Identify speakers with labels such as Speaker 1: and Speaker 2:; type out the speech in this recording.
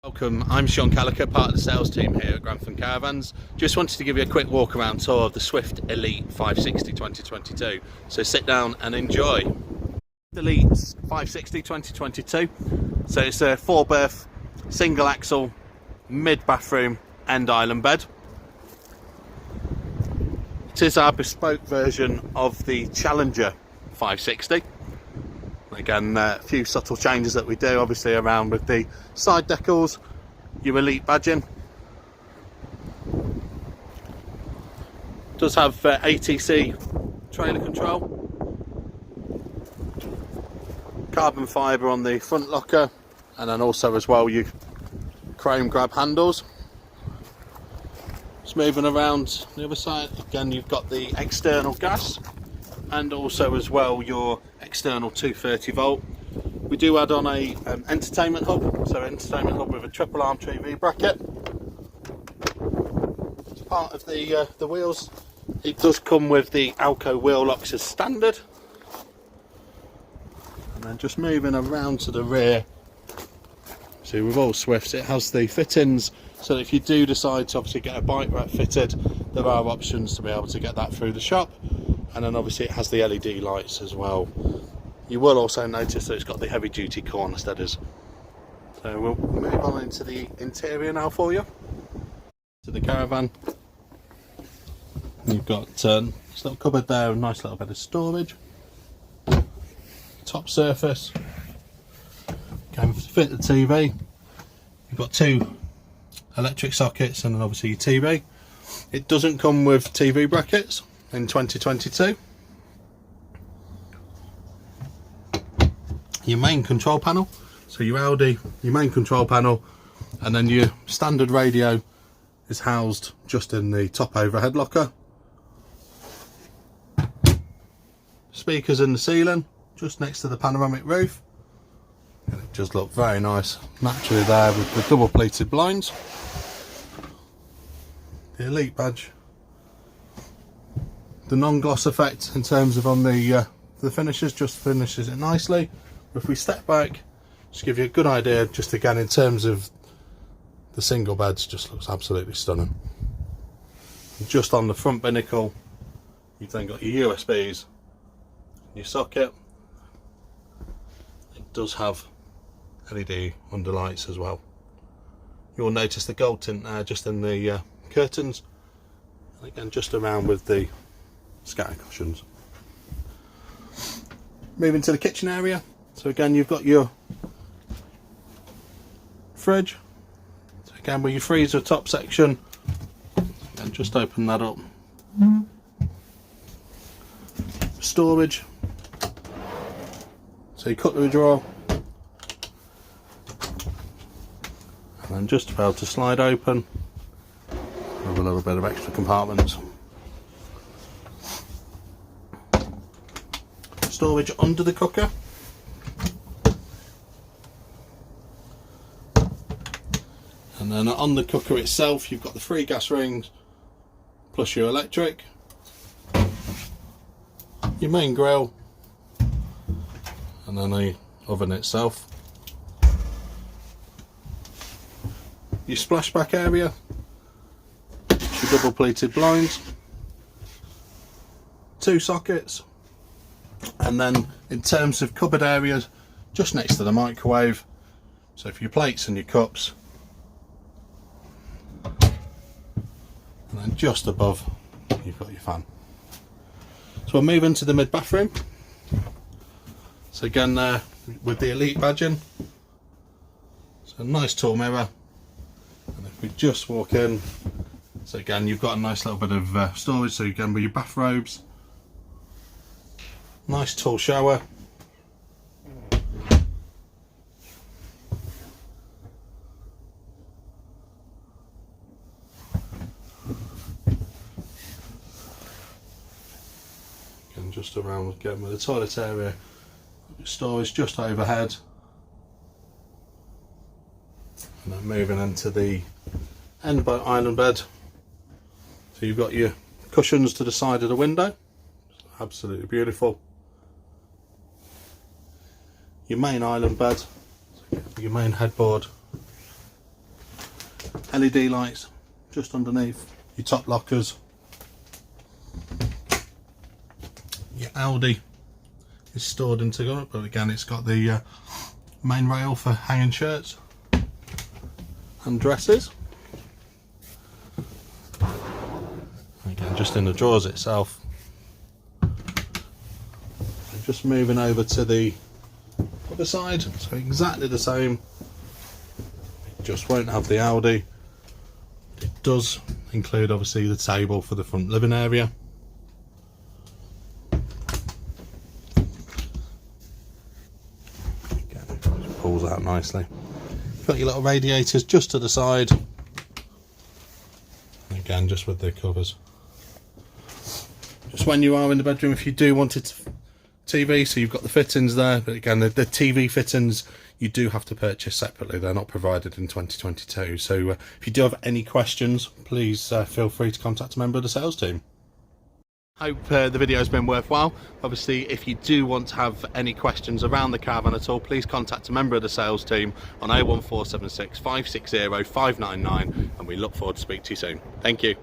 Speaker 1: Welcome, I'm Sean Calica, part of the sales team here at Caravans. Just wanted to give you a quick walk around tour of the Swift Elite 560 2022. So sit down and enjoy. Elite 560 2022. So it's a 4-berth, single axle, mid bathroom and island bed. It is our bespoke version of the Challenger 560. Again, a few subtle changes that we do, obviously around with the side decals, your Elite badging. Does have ATC trailer control, carbon fibre on the front locker, and then also as well your chrome grab handles. Just moving around the other side, again you've got the external gas and also as well your external 230 volt. We do add on a entertainment hub, so entertainment hub with a triple arm TV bracket. As part of the wheels, it does come with the Alco wheel locks as standard. And then just moving around to the rear, so with all Swifts it has the fittings, so that if you do decide to obviously get a bike rack fitted, there are options to be able to get that through the shop. And then obviously it has the LED lights as well. You will also notice that it's got the heavy duty corner steaders. So we'll move on into the interior now for you. To the Caravan. You've got this little cupboard there, a nice little bit of storage. Top surface. Can fit the TV. You've got 2 electric sockets and then obviously your TV. It doesn't come with TV brackets in 2022. Your main control panel, so your Audi, your main control panel, and then your standard radio is housed just in the top overhead locker. Speakers in the ceiling, just next to the panoramic roof, and it just looks very nice naturally there with the double pleated blinds. The Elite badge, the non-gloss effect in terms of on the finishes just finishes it nicely. If we step back, just give you a good idea, just again in terms of the single beds, just looks absolutely stunning. And just on the front binnacle, you've then got your USBs, your socket. It does have LED underlights as well. You'll notice the gold tint there just in the curtains, and again just around with the scatter cushions. Moving to the kitchen area, so again you've got your fridge, so again with your freezer top section, and just open that up. Storage, so your cutlery drawer, and then just about to slide open with a little bit of extra compartments. Storage under the cooker, and then on the cooker itself you've got the 3 gas rings plus your electric, your main grill, and then the oven itself. Your splashback area, your double pleated blinds, 2 sockets. And then in terms of cupboard areas, just next to the microwave, so for your plates and your cups, and then just above you've got your fan. So we'll move into the mid bathroom. So again there with the Elite badging, so a nice tall mirror, and if we just walk in, so again you've got a nice little bit of storage, so again with your bathrobes. Nice tall shower. And just around again with the toilet area, storage just overhead. And then moving into the end by island bed. So you've got your cushions to the side of the window. Absolutely beautiful. Your main island bed, your main headboard, LED lights just underneath your top lockers. Your Audi is stored into it, but again it's got the main rail for hanging shirts and dresses. Again, just in the drawers itself. Just moving over to the other side, so exactly the same. It just won't have the Audi. It does include obviously the table for the front living area. Again, it pulls out nicely. You've got your little radiators just to the side. Again, just with the covers. Just when you are in the bedroom, if you do want it to TV, so you've got the fittings there, but again the TV fittings you do have to purchase separately. They're not provided in 2022. So if you do have any questions, please feel free to contact a member of the sales team. Hope the video has been worthwhile. Obviously, if you do want to have any questions around the Caravan at all, please contact a member of the sales team on 01476 560 599, and we look forward to speaking to you soon. Thank you.